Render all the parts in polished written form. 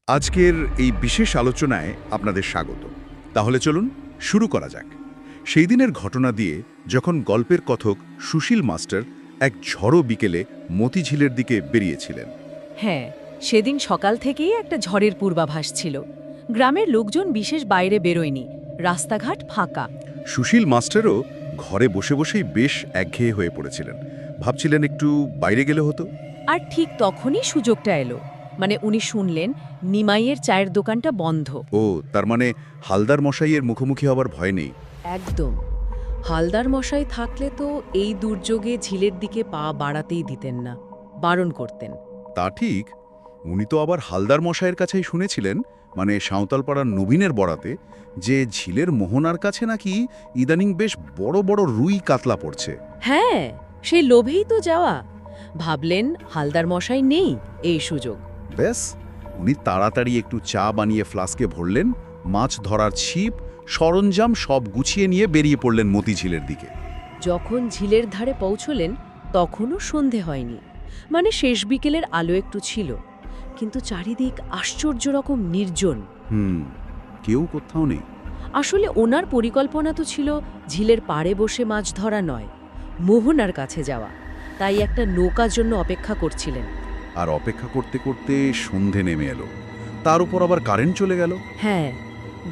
আজকের এই বিশেষ আলোচনায় আপনাদের স্বাগত। তাহলে চলুন শুরু করা যাক। সেই দিনের ঘটনা দিয়ে যখন গল্পের কথক সুশীল মাস্টার এক ঝড়ো বিকেলে মতিঝিলের দিকে বেরিয়েছিলেন। হ্যাঁ, সেদিন সকাল থেকেই একটা ঝড়ের পূর্বাভাস ছিল। গ্রামের লোকজন বিশেষ বাইরে বেরোয়নি, রাস্তাঘাট ফাঁকা। সুশীল মাস্টারও ঘরে বসে বসেই বেশ একঘেয়ে হয়ে পড়েছিলেন। ভাবছিলেন একটু বাইরে গেলে হতো। আর ঠিক তখনই সুযোগটা এলো। উনি শুনলেন নিমাইয়ের চায়ের দোকানটা বন্ধ। ও, তার মানে হালদার মশাইয়ের মুখোমুখি হবার ভয় নেই। একদম। হালদার মশাই থাকলে তো এই দুর্যোগে ঝিলের দিকে পা বাড়াতেই দিতেন না, বারণ করতেন। তা ঠিক, উনি তো আবার হালদার মশাইয়ের কাছেই শুনেছিলেন, মানে সাঁওতালপাড়ার নবীনের বরাতে, যে ঝিলের মোহনার কাছে নাকি ইদানিং বেশ বড় বড় রুই কাতলা পড়ছে। হ্যাঁ, সেই লোভেই তো যাওয়া। ভাবলেন হালদার মশাই নেই, এই সুযোগ। ব্যাস, উনি তাড়াতাড়ি একটু চা বানিয়ে ফ্লাস্কে ভরলেন, মাছ ধরার ছিপ সরঞ্জাম সব গুছিয়ে নিয়ে বেরিয়ে পড়লেন মতিঝিলের দিকে। যখন ঝিলের ধারে পৌঁছলেন তখনও সন্ধে হয়নি, শেষ বিকেলের আলো একটু ছিল, কিন্তু চারিদিক আশ্চর্য রকম নির্জন। কেউ কোথাও নেই। আসলে ওনার পরিকল্পনা তো ছিল ঝিলের পাড়ে বসে মাছ ধরা নয়, মোহনার কাছে যাওয়া। তাই একটা নৌকার জন্য অপেক্ষা করছিলেন। আর অপেক্ষা করতে করতে সন্ধে নেমে এলো, তার উপর আবার কারেন্ট চলে গেল। হ্যাঁ,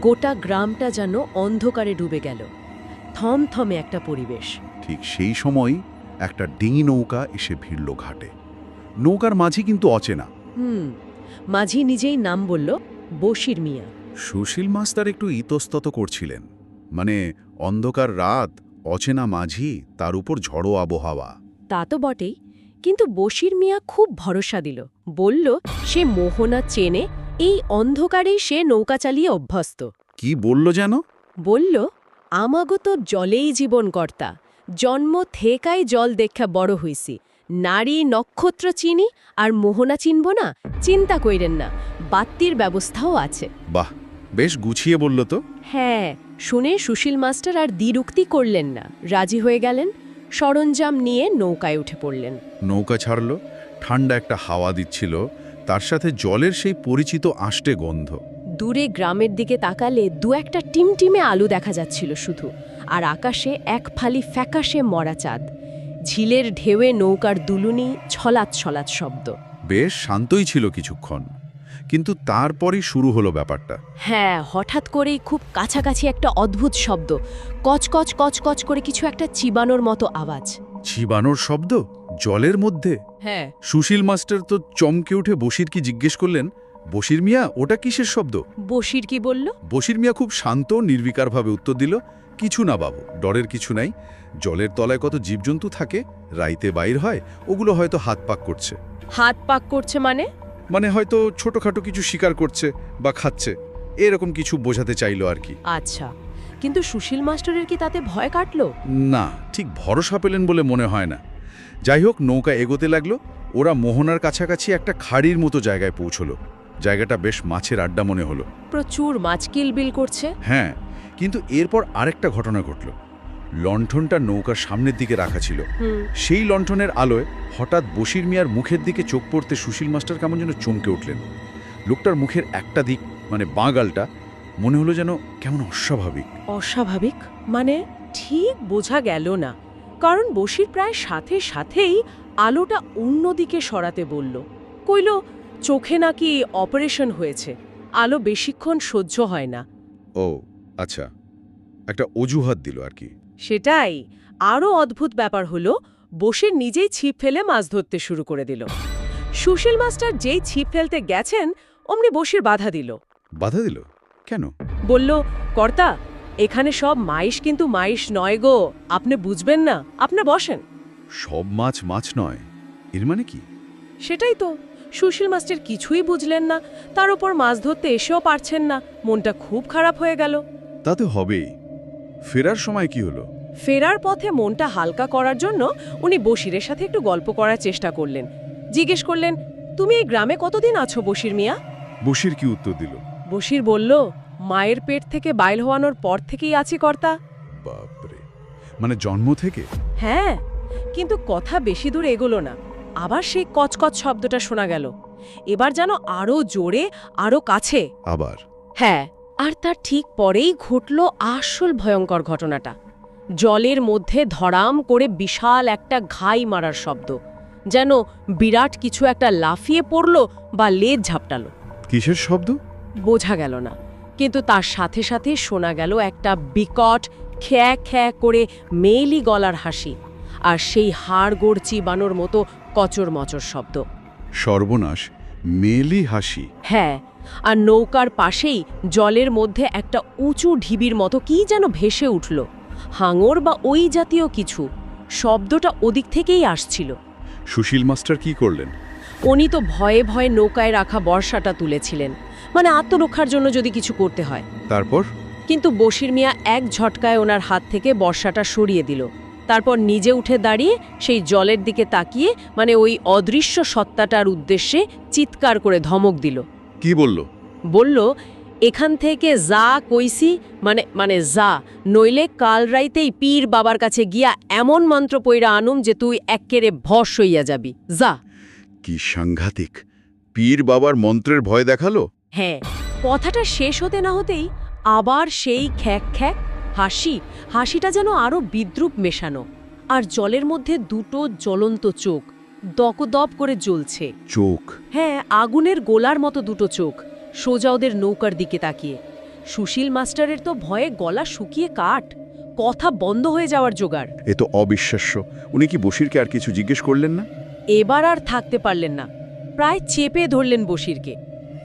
গোটা গ্রামটা যেন অন্ধকারে ডুবে গেল। থমথমে একটা পরিবেশ। ঠিক সেই সময় একটা ডিঙি নৌকা এসে ভিড়ল ঘাটে। নৌকার মাঝি কিন্তু অচেনা। মাঝি নিজেই নাম বলল, বশির মিয়া। সুশীল মাস্টার একটু ইতস্তত করছিলেন, মানে অন্ধকার রাত, অচেনা মাঝি, তার উপর ঝড়ো আবহাওয়া। তা তো বটেই, কিন্তু বশির মিয়া খুব ভরসা দিল। বলল সে মোহনা চেনে, এই অন্ধকারেই সে নৌকা চালিয়ে অভ্যস্ত। কি বলল যেন? বলল, আমাগো তো জলেই জীবন কর্তা, জন্ম থেকাই জল দেখা বড় হইছি, নারী নক্ষত্র চিনি, আর মোহনা চিনব না, চিন্তা কইরেন না, বাত্তির ব্যবস্থাও আছে। বাহ, বেশ গুছিয়ে বলল তো। হ্যাঁ, শুনে সুশীল মাস্টার আর দ্বিরুক্তি করলেন না, রাজি হয়ে গেলেন। সরঞ্জাম নিয়ে নৌকায় উঠে পড়লেন। নৌকা ছাড়ল, ঠান্ডা একটা হাওয়া দিচ্ছিল, তার সাথে জলের সেই পরিচিত আষ্টে গন্ধ। দূরে গ্রামের দিকে তাকালে দু একটা টিমটিমে আলু দেখা যাচ্ছিল শুধু, আর আকাশে এক ফালি ফ্যাকাশে মরা চাঁদ। ঝিলের ঢেউয়ে নৌকার দুলুনি ছলাৎ ছলাৎ শব্দ। বেশ শান্তই ছিল কিছুক্ষণ, কিন্তু তারপরই শুরু হলো ব্যাপারটা। হ্যাঁ, হঠাৎ করেই খুব কাছাকাছি একটা অদ্ভুত শব্দ, কচকচ কচকচ করে কিছু একটা চিবানোর মতো আওয়াজ। চিবানোর শব্দ জলের মধ্যে? হ্যাঁ। সুশীল মাস্টার তো চমকে উঠে বশির কি জিজ্ঞেস করলেন, বশির মিয়া, ওটা কিসের শব্দ? বশির কি বলল? বশির মিয়া খুব শান্ত নির্বিকারভাবে উত্তর দিল, কিছু না বাবু, ডরের কিছু নাই। জলের তলায় কত জীবজন্তু থাকে, রাইতে বাইর হয়, ওগুলো হয়তো হাত পাক করছে। হাত পাক করছে মানে হয়তো ছোটখাটো কিছু শিকার করছে বা খাচ্ছে, এরকম কিছু বোঝাতে চাইলো আর কি। আচ্ছা, কিন্তু সুশীল মাস্টারের কি তাতে ভয় কাটলো? না, ঠিক ভরসা পেলেন বলে মনে হয় না। যাই হোক, নৌকা এগোতে লাগলো। ওরা মোহনার কাছাকাছি একটা খাড়ির মতো জায়গায় পৌঁছলো। জায়গাটা বেশ মাছের আড্ডা মনে হলো। প্রচুর মাছ কিলবিল করছে। হ্যাঁ, কিন্তু এরপর আরেকটা ঘটনা ঘটল। লণ্ঠনটা নৌকার সামনের দিকে রাখা ছিল। সেই লণ্ঠনের আলোয় হঠাৎ বশির মিয়ার মুখের দিকে চোখ পড়তে সুশীল মাস্টার কেমন যেন চমকে উঠলেন। লোকটার মুখের একটা দিক, মানে বাঁ গালটা, মনে হলো যেন কেমন অস্বাভাবিক। অস্বাভাবিক ঠিক বোঝা গেল না, কারণ বশির প্রায় সাথে সাথেই আলোটা অন্যদিকে সরাতে বলল। কইল চোখে নাকি অপারেশন হয়েছে, আলো বেশিক্ষণ সহ্য হয় না। ও আচ্ছা, একটা অজুহাত দিল আর কি। সেটাই। আরও অদ্ভুত ব্যাপার হলো, বশির নিজেই ছিপ ফেলে মাছ ধরতে শুরু করে দিল। সুশীল মাস্টার যেই ছিপ ফেলতে গেছেন, অমনি বশির বাধা দিল। বাধা দিল কেন? বলল, কর্তা, এখানে সব মাইশ কিন্তু মাইশ নয় গো, আপনি বুঝবেন না, আপনি বসেন। সব মাছ মাছ নয়, এর মানে কি? সেটাই তো, সুশীল মাস্টার কিছুই বুঝলেন না, তার উপর মাছ ধরতে এসেও পারছেন না, মনটা খুব খারাপ হয়ে গেল। তাতে হবেই। ফেরার সময় কি হলো? ফেরার পথে মনটা হালকা করার জন্য উনি বশিরের সাথে একটু গল্প করার চেষ্টা করলেন। জিজ্ঞেস করলেন, তুমি এই গ্রামে কতদিন আছো বশির মিয়া? বশির কি উত্তর দিল? বশির বলল, মায়ের পেট থেকে বাইল হওয়ানোর পর থেকেই আছি কর্তা। বাপরে, মানে জন্ম থেকে? হ্যাঁ, কিন্তু কথা বেশি দূর এগোলো না, আবার সেই কচকচ শব্দটা শোনা গেল। এবার যেন আরও জোরে, আরও কাছে। আবার হ্যাঁ, আর তার ঠিক পরেই ঘটল আসল ভয়ঙ্কর ঘটনাটা। জলের মধ্যে ধড়াম করে বিশাল একটা ঘাই মারার শব্দ, যেন বিরাট কিছু একটা লাফিয়ে পড়ল বা লেজ ঝাপটালো। কিসের শব্দ বোঝা গেল না, কিন্তু তার সাথে সাথে শোনা গেল একটা বিকট খ্যা খ্যা করে মেয়েলি গলার হাসি, আর সেই হাড়গোড় চিবানোর মতো কচর মচর শব্দ। সর্বনাশ, মেলি হাসি। হ্যাঁ, আর নৌকার পাশেই জলের মধ্যে একটা উঁচু ঢিবির মতো কি যেন ভেসে উঠল, হাঙর বা ওই জাতীয় কিছু। শব্দটা ওদিক থেকেই আসছিল। সুশীল মাস্টার কি করলেন? উনি তো ভয়ে ভয়ে নৌকায় রাখা বর্ষাটা তুলেছিলেন, মানে আত্মরক্ষার জন্য যদি কিছু করতে হয়। তারপর? কিন্তু বশির মিয়া এক ঝটকায় ওনার হাত থেকে বর্ষাটা সরিয়ে দিল। তারপর নিজে উঠে দাঁড়িয়ে সেই জলের দিকে তাকিয়ে, মানে ওই অদৃশ্য সত্তাটার উদ্দেশ্যে চিৎকার করে ধমক দিল। কি বলল? বলল, এখান থেকে যা কইছি, মানে যা, নইলে কাল রাইতেই পীর বাবার কাছে গিয়া এমন মন্ত্র পইরা আনুম যে তুই এক্কেরে ভস হইয়া যাবি, যা। কি সাংঘাতিক! পীর বাবার মন্ত্রের ভয় দেখালো? হ্যাঁ, কথাটা শেষ হতে না হতেই আবার সেই খ্যাক খ্যাক হাসিটা যেন আরো বিদ্রুপ মেশানো, আর জলের মধ্যে দুটো জ্বলন্ত চোখ দপদপ করে জ্বলছে। চোখ? হ্যাঁ, আগুনের গোলার মতো দুটো চোখ, সোজা ওদের নৌকার দিকে তাকিয়ে। সুশীল মাস্টারের তো ভয়ে গলা শুকিয়ে কাঠ, কথা বন্ধ হয়ে যাওয়ার জোগাড়। এ তো অবিশ্বাস্য। উনি কি বশিরকে আর কিছু জিজ্ঞেস করলেন না? এবার আর থাকতে পারলেন না, প্রায় চেপে ধরলেন বশিরকে।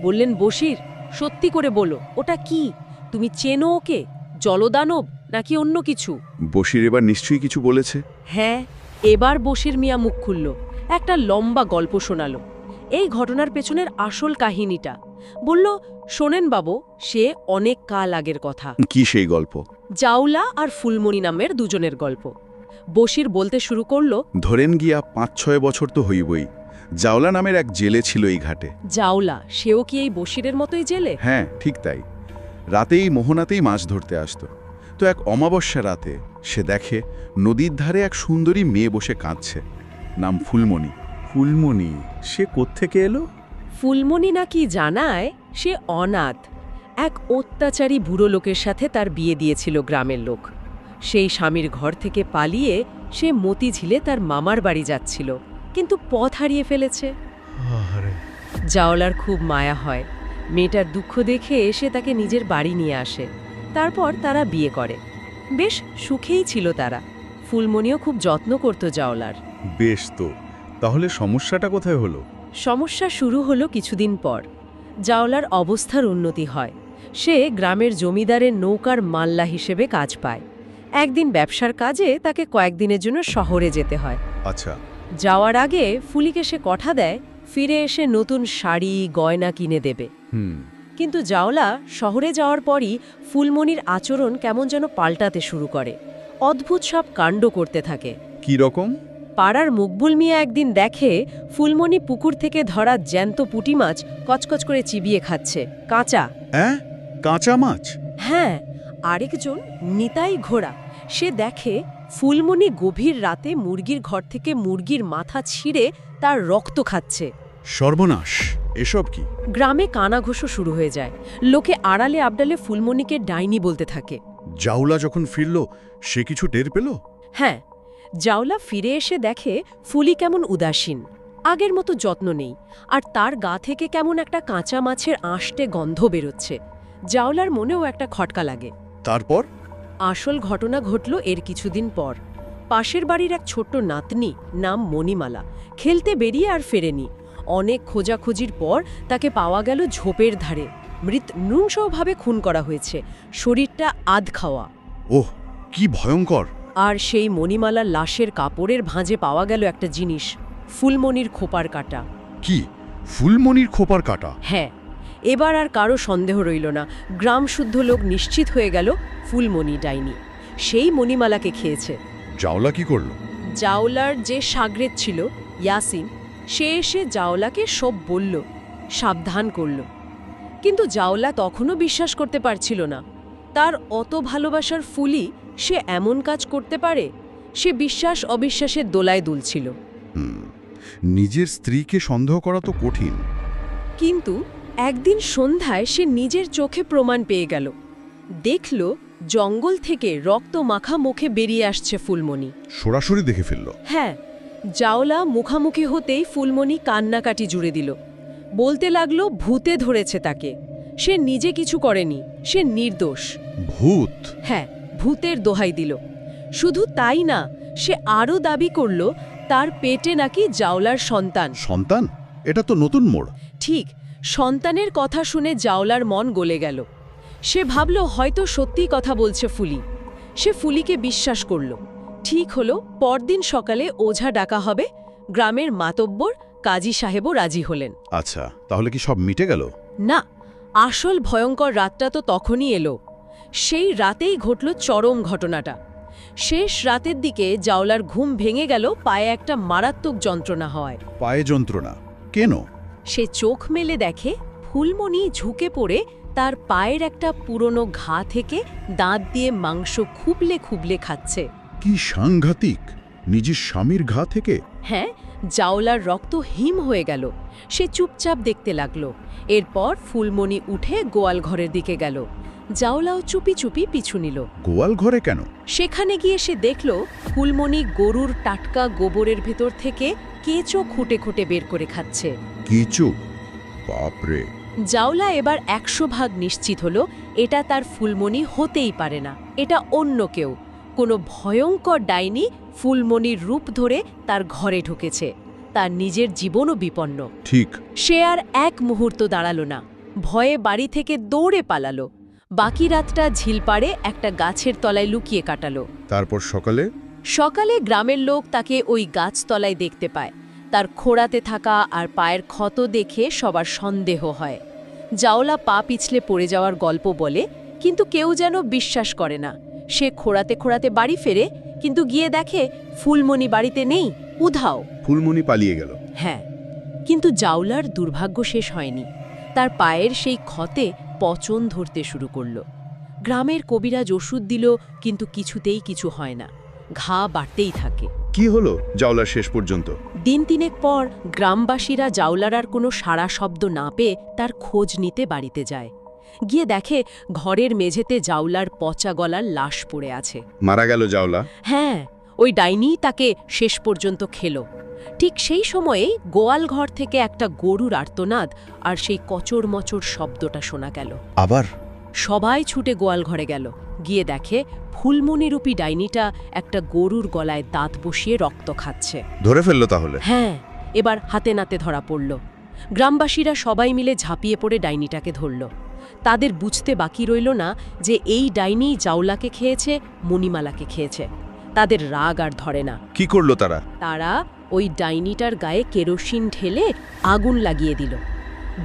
বললেন, বশির, সত্যি করে বলো, ওটা কি? তুমি চেনো ওকে? জলদানব নাকি অন্য কিছু? বশির এবার নিশ্চয়ই কিছু বলেছে। হ্যাঁ, এবার বশির মিয়া মুখ খুলল, একটা লম্বা গল্প শোনালো, এই ঘটনার পেছনের আসল কাহিনীটা। বলল, শোনেন বাবু, সে অনেক কাল আগের কথা। কি সেই গল্প? জাউলা আর ফুলমণি নামের দুজনের গল্প। বশির বলতে শুরু করলো, ধরেন গিয়া ৫-৬ বছর তো হইবই। জাওলা নামের এক জেলে ছিল এই ঘাটে। জাউলা, সেও কি এই বশিরের মতোই জেলে? হ্যাঁ, ঠিক তাই। রাতেই মোহনাতেই মাছ ধরতে আসতো। তো এক অমাবস্যা রাতে সে দেখে নদীর ধারে এক সুন্দরী মেয়ে বসে কাঁদছে। নাম ফুলমণি। ফুলমণি? সে কোত্থেকে এলো? ফুলমণি নাকি জানায় সে অনাথ। এক অত্যাচারী বুড়ো লোকের সাথে তার বিয়ে দিয়েছিল গ্রামের লোক। সেই স্বামীর ঘর থেকে পালিয়ে সে মতিঝিলে তার মামার বাড়ি যাচ্ছিল, কিন্তু পথ হারিয়ে ফেলেছে। জাওলার খুব মায়া হয়। মেয়েটার দুঃখ দেখে সে তাকে নিজের বাড়ি নিয়ে আসে। তারপর তারা বিয়ে করে। বেশ সুখেই ছিল তারা। ফুলমণিও খুব যত্ন করত জাওলার। বেশ তো, তাহলে সমস্যাটা কোথায় হলো? সমস্যা শুরু হলো কিছুদিন পর। জাওলার অবস্থার উন্নতি হয়। সে গ্রামের জমিদারের নৌকার মাল্লা হিসেবে কাজ পায়। একদিন ব্যবসার কাজে তাকে কয়েকদিনের জন্য শহরে যেতে হয়। আচ্ছা। যাওয়ার আগে ফুলিকে সে কথা দেয় ফিরে এসে নতুন শাড়ি গয়না কিনে দেবে। কিন্তু জাওলা শহরে যাওয়ার পরই ফুলমণির আচরণ কেমন যেন পাল্টাতে শুরু করে। অদ্ভুত সব কাণ্ড করতে থাকে। কি রকম? পাড়ার মকবুল মিয়া একদিন দেখে ফুলমণি পুকুর থেকে ধরা জ্যান্ত পুঁটি মাছ কচকচ করে চিবিয়ে খাচ্ছে, কাঁচা। হ্যাঁ, কাঁচা মাছ? হ্যাঁ, আরেকজন নিতাই ঘোড়া, সে দেখে ফুলমণি গভীর রাতে মুরগির ঘর থেকে মুরগির মাথা ছিঁড়ে তার রক্ত খাচ্ছে। সর্বনাশ! এসব কি? গ্রামে কানাঘোষো শুরু হয়ে যায়। লোকে আড়ালে আবডালে ফুলমণিকে ডাইনি বলতে থাকে। জাউলা যখন ফিরল, সে কিছু টের পেল? হ্যাঁ, জাওলা ফিরে এসে দেখে ফুলি কেমন উদাসীন, আগের মতো যত্ন নেই, আর তার গা থেকে কেমন একটা কাঁচা মাছের আঁশটে গন্ধ বেরোচ্ছে। জাওলার মনেও একটা খটকা লাগে। তারপর? আসল ঘটনা ঘটল এর কিছুদিন পর। পাশের বাড়ির এক ছোট্ট নাতনি, নাম মণিমালা, খেলতে বেরিয়ে আর ফেরেনি। অনেক খোঁজাখুঁজির পর তাকে পাওয়া গেল ঝোপের ধারে, নৃশংসভাবে খুন করা হয়েছে, শরীরটা আধ খাওয়া। ওহ, কি ভয়ঙ্কর! আর সেই মণিমালার লাশের কাপড়ের ভাঁজে পাওয়া গেল একটা জিনিস, ফুলমণির খোপার কাটা। কি? ফুলমণির খোপার কাটা? হ্যাঁ, এবার আর কারো সন্দেহ রইল না। গ্রাম শুদ্ধ লোক নিশ্চিত হয়ে গেল ফুলমণি ডাইনি। সেই মণিমালাকে খেয়েছে। জাওলা কি করল? জাওলার যে সাগরেদ ছিল ইয়াসিন, সে এসে জাওলাকে সব বলল, সাবধান করল। কিন্তু জাওলা তখনও বিশ্বাস করতে পারছিল না। তার অত ভালোবাসার ফুলি সে এমন কাজ করতে পারে? সে বিশ্বাস অবিশ্বাসের দোলায় দুলছিল। নিজের স্ত্রীকে সন্দেহ করা তো কঠিন, কিন্তু একদিন সন্ধ্যায় সে নিজের চোখে প্রমাণ পেয়ে গেল। দেখল জঙ্গল থেকে রক্ত মাখা মুখে বেরিয়ে আসছে ফুলমণি। সরাসরি দেখে ফেলল। হ্যাঁ, জাওলা মুখামুখি হতেই ফুলমণি কান্নাকাটি জুড়ে দিল। বলতে লাগলো ভূতে ধরেছে তাকে, সে নিজে কিছু করেনি, সে নির্দোষ। ভূত? হ্যাঁ, ভূতের দোহাই দিল। শুধু তাই না, সে আরও দাবি করল তার পেটে নাকি জাওলার সন্তান। সন্তান? এটা তো নতুন মোড়। ঠিক, সন্তানের কথা শুনে জাওলার মন গলে গেল। সে ভাবল হয়তো সত্যিই কথা বলছে ফুলি। সে ফুলিকে বিশ্বাস করল। ঠিক হলো, পরদিন সকালে ওঝা ডাকা হবে। গ্রামের মাতব্বর কাজী সাহেবও রাজি হলেন। আচ্ছা, তাহলে কি সব মিটে গেল? না, আসল ভয়ঙ্কর রাতটা তো তখনই এলো। সেই রাতেই ঘটল চরম ঘটনাটা। শেষ রাতের দিকে জাওলার ঘুম ভেঙে গেল পায়ে একটা মারাত্মক যন্ত্রণা হয়। পায়ে যন্ত্রণা? কেন? সে চোখ মেলে দেখে ফুলমণি ঝুঁকে পড়ে তার পায়ের একটা পুরনো ঘা থেকে দাঁত দিয়ে মাংস খুবলে খুবলে খাচ্ছে। কি সাংঘাতিক! নিজের স্বামীর ঘা থেকে? হ্যাঁ, জাওলার রক্ত হিম হয়ে গেল। সে চুপচাপ দেখতে লাগলো। এরপর ফুলমণি উঠে গোয়াল ঘরের দিকে গেল। জাওলাও চুপি চুপি পিছু নিল। গোয়াল ঘরে কেন? সেখানে গিয়ে সে দেখল ফুলমণি গরুর টাটকা গোবরের ভেতর থেকে কেঁচো খুঁটে খুঁটে বের করে খাচ্ছে। কিছু? বাপরে! জাওলা এবার 100% নিশ্চিত হলো এটা তার ফুলমণি হতেই পারে না, এটা অন্য কেউ। কোনো ভয়ঙ্কর ডাইনি ফুলমণির রূপ ধরে তার ঘরে ঢুকেছে। তার নিজের জীবনও বিপন্ন। ঠিক। সে আর এক মুহূর্ত দাঁড়ালো না, ভয়ে বাড়ি থেকে দৌড়ে পালালো। বাকি রাতটা ঝিলপাড়ে একটা গাছের তলায় লুকিয়ে কাটালো। তারপর সকালে? সকালে গ্রামের লোক তাকে ওই গাছতলায় দেখতে পায়। তার খোঁড়াতে থাকা আর পায়ের ক্ষত দেখে সবার সন্দেহ হয়। জাওলা পা পিছলে পড়ে যাওয়ার গল্প বলে, কিন্তু কেউ যেন বিশ্বাস করে না। সে খোঁড়াতে খোঁড়াতে বাড়ি ফেরে, কিন্তু গিয়ে দেখে ফুলমণি বাড়িতে নেই, উধাও। ফুলমণি পালিয়ে গেল? হ্যাঁ, কিন্তু জাওলার দুর্ভাগ্য শেষ হয়নি। তার পায়ের সেই ক্ষতে পচন ধরতে শুরু করল। গ্রামের কবিরাজ ওষুধ দিল, কিন্তু কিছুতেই কিছু হয় না, ঘা বাড়তেই থাকে। কি হলো জাওলার শেষ পর্যন্ত? দিন তিনেক পর গ্রামবাসীরা জাওলার আর কোনো সাড়া শব্দ না পেয়ে তার খোঁজ নিতে বাড়িতে যায়। গিয়ে দেখে ঘরের মেঝেতে জাওলার পচা গলার লাশ পড়ে আছে। মারা গেল জাওলা? হ্যাঁ, ওই ডাইনি তাকে শেষ পর্যন্ত খেল। ঠিক সেই সময়েই গোয়াল ঘর থেকে একটা গরুর আর্তনাদ আর সেই কচর মচর শব্দটা শোনা গেল। আবার? সবাই ছুটে গোয়াল ঘরে গেল। গিয়ে দেখে ফুলমণিরূপী ডাইনিটা একটা গরুর গলায় দাঁত বসিয়ে রক্ত খাচ্ছে। ধরে ফেললো তাহলে? হ্যাঁ, এবার হাতে নাতে ধরা পড়ল। গ্রামবাসীরা সবাই মিলে ঝাঁপিয়ে পড়ে ডাইনিটাকে ধরল। তাদের বুঝতে বাকি রইল না যে এই ডাইনি জাওলাকে খেয়েছে, মণিমালাকে খেয়েছে। তাদের রাগ আর ধরে না। কি করলো তারা? তারা ওই ডাইনিটার গায়ে কেরোসিন ঢেলে আগুন লাগিয়ে দিল।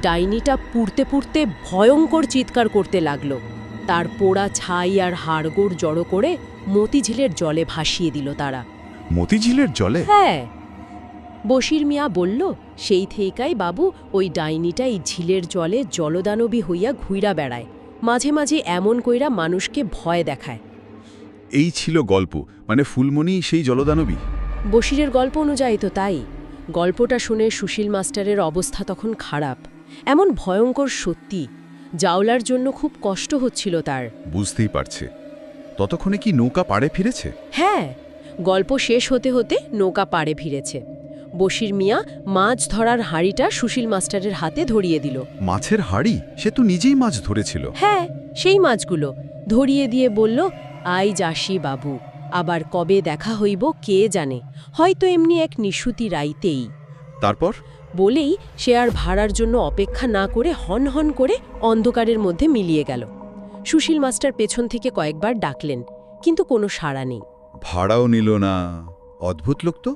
ডাইনিটা পুড়তে পুড়তে ভয়ঙ্কর চিৎকার করতে লাগলো। তার পোড়া ছাই আর হাড়গোড় জড়ো করে মতিঝিলের জলে ভাসিয়ে দিল তারা। মতিঝিলের জলে? হ্যাঁ, বশির মিয়া বলল, সেই থেইকাই বাবু ওই ডাইনিটা এই ঝিলের জলে জলদানবী হইয়া ঘুইরা বেড়ায়, মাঝে মাঝে এমন কইরা মানুষকে ভয় দেখায়। এই ছিল গল্প? মানে ফুলমণি সেই জলদানবী? বশিরের গল্প অনুযায়ী তো তাই। গল্পটা শুনে সুশীল মাস্টারের অবস্থা তখন খারাপ। এমন ভয়ঙ্কর সত্যি। জাওলার জন্য খুব কষ্ট হচ্ছিল তার। বুঝতেই পারছে। ততক্ষণে কি নৌকা পাড়ে ফিরেছে? হ্যাঁ, গল্প শেষ হতে হতে নৌকা পাড়ে ফিরেছে। বশির মিয়া মাছ ধরার হাঁড়িটা সুশীল মাস্টারের হাতে ধরিয়ে দিল। মাছের হাঁড়ি? সে তো নিজেই মাছ ধরেছিল। হ্যাঁ, সেই মাছগুলো ধরিয়ে দিয়ে বলল, আই যাসি বাবু, আবার কবে দেখা হইব কে জানে, হয়তো এমনি এক নিশুতি রাইতেই। তারপর? বলেই সে আর ভাড়ার জন্য অপেক্ষা না করে হন হন করে অন্ধকারের মধ্যে মিলিয়ে গেল। সুশীল মাস্টার পেছন থেকে কয়েকবার ডাকলেন, কিন্তু কোনো সাড়া নেই। ভাড়াও নিল না। অদ্ভুত লোক তো।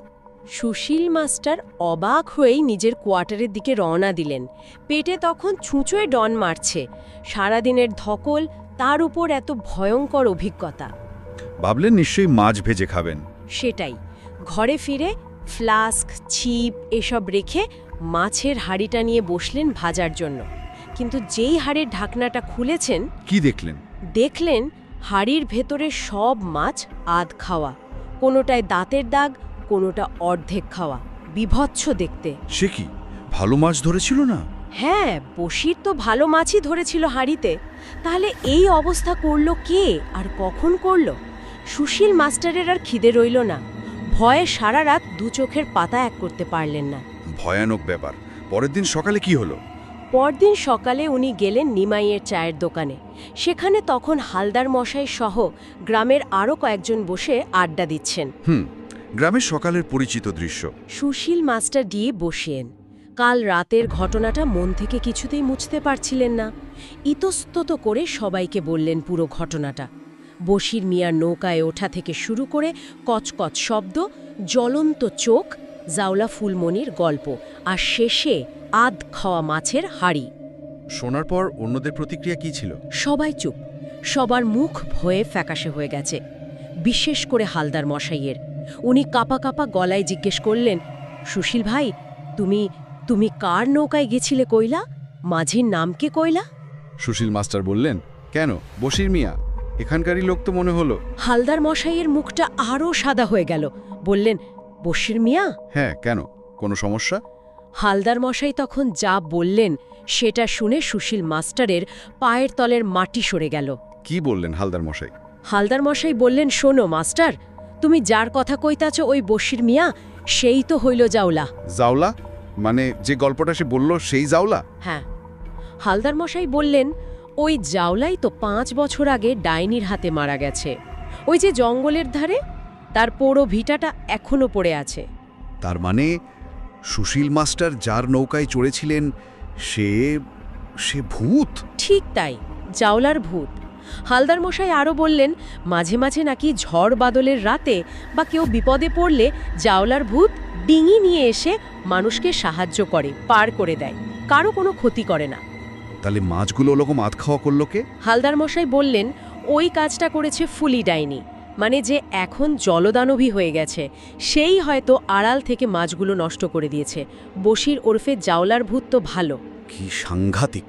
সুশীল মাস্টার অবাক হয়েই নিজের কোয়ার্টারের দিকে রওনা দিলেন। পেটে তখন ছুঁচোয় ডন মারছে। সারাদিনের ধকল, তার উপর এত ভয়ঙ্কর অভিজ্ঞতা। ভাবলেন নিশ্চয়ই মাছ ভেজে খাবেন। সেটাই। ঘরে ফিরে ফ্লাস্ক, ছিপ এসব রেখে মাছের হাঁড়িটা নিয়ে বসলেন ভাজার জন্য। কিন্তু যেই হাঁড়ির ঢাকনাটা খুলেছেন, কি দেখলেন? দেখলেন হাঁড়ির ভেতরে সব মাছ আধ খাওয়া, কোনোটায় দাঁতের দাগ, কোনোটা অর্ধেক খাওয়া। বিভৎস দেখতে। সে কি, ভালো মাছ ধরেছিল না? হ্যাঁ, বসির তো ভালো মাছই ধরেছিল হাঁড়িতে। তাহলে এই অবস্থা করলো কে আর কখন করলো? সুশীল মাস্টারের আর খিদে রইল না। ভয়ে সারা রাত দু চোখের পাতা এক করতে পারলেন না। ভয়ানক ব্যাপার। পরের দিন সকালে কি হলো? পরদিন সকালে উনি গেলেন নিমাইয়ের চায়ের দোকানে। সেখানে তখন হালদার মশাই সহ গ্রামের আরও কয়েকজন বসে আড্ডা দিচ্ছেন। গ্রামের সকালের পরিচিত দৃশ্য। সুশীল মাস্টার দিয়ে বসেন। কাল রাতের ঘটনাটা মন থেকে কিছুতেই মুছতে পারছিলেন না। ইতস্তত করে সবাইকে বললেন পুরো ঘটনাটা। বশির মিয়ার নৌকায় ওঠা থেকে শুরু করে কচকচ শব্দ, জ্বলন্ত চোখ, জাওলা ফুলমণির গল্প, আর শেষে আধ খাওয়া মাছের হাঁড়ি। শোনার পর অন্যদের প্রতিক্রিয়া কি ছিল? সবাই চুপ। সবার মুখ ভয়ে ফ্যাকাশে হয়ে গেছে, বিশেষ করে হালদার মশাইয়ের। উনি কাপা কাপা গলায় জিজ্ঞেস করলেন, সুশীল ভাই, তুমি কার নৌকায় গেছিলে কইলা? মাঝির নাম কে কইলা? সুশীল মাস্টার বললেন, কেন, বশির মিয়া, এখানকারই লোক তো মনে হলো। হালদার মশাইয়ের মুখটা আরও সাদা হয়ে গেল। বললেন, বশির মিয়া? হ্যাঁ, কেন, কোনো সমস্যা? হালদার মশাই তখন যা বললেন সেটা শুনে সুশীল মাস্টারের পায়ের তলের মাটি সরে গেল। কি বললেন হালদার মশাই? হালদার মশাই বললেন, শোনো মাস্টার, তুমি যার কথা কইতাছ ওই বশির মিয়া, সেই তো হইল জাওলা। জাওলা? মানে যে গল্পটা সে বলল সেই জাওলা? হ্যাঁ। হালদার মশাই বললেন, ওই জাওলাই তো 5 বছর আগে ডাইনির হাতে মারা গেছে। ওই যে জঙ্গলের ধারে, তার পোড়ো ভিটাটা এখনো পড়ে আছে। তার মানে সুশীল মাস্টার যার নৌকায় চড়েছিলেন সে ভূত? ঠিক তাই, জাওলার ভূত। হালদার মশাই আরও বললেন, মাঝে মাঝে নাকি ঝড় বাদলের রাতে বা কেউ বিপদে পড়লে জাওলার ভূত ডিঙি নিয়ে এসে মানুষকে সাহায্য করে, পার করে দেয়, কারো কোনো ক্ষতি করে না। তাহলে মাছগুলো ওরকম আধ খাওয়া করলো কে? হালদার মশাই বললেন, ওই কাজটা করেছে ফুলি ডাইনি, মানে যে এখন জলদানবী হয়ে গেছে, সেই হয়তো আড়াল থেকে মাছগুলো নষ্ট করে দিয়েছে। বশির ওরফে জাওলার ভূত তো ভালো। কি সাংঘাতিক!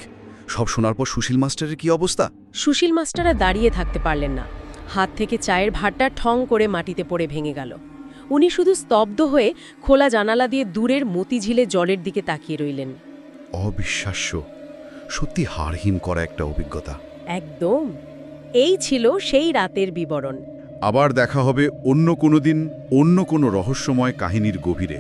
সব শোনার পর সুশীল মাস্টারের কি অবস্থা? সুশীল মাস্টাররা দাঁড়িয়ে থাকতে পারলেন না। হাত থেকে চায়ের ভাঁড়টা ঠং করে মাটিতে পড়ে ভেঙে গেল। উনি শুধু স্তব্ধ হয়ে খোলা জানালা দিয়ে দূরের মতিঝিলে জলের দিকে তাকিয়ে রইলেন। অবিশ্বাস্য, সত্যি হাড়হীন করা একটা অভিজ্ঞতা। একদম। এই ছিল সেই রাতের বিবরণ। আবার দেখা হবে অন্য কোনো দিন, অন্য কোনো রহস্যময় কাহিনীর গভীরে।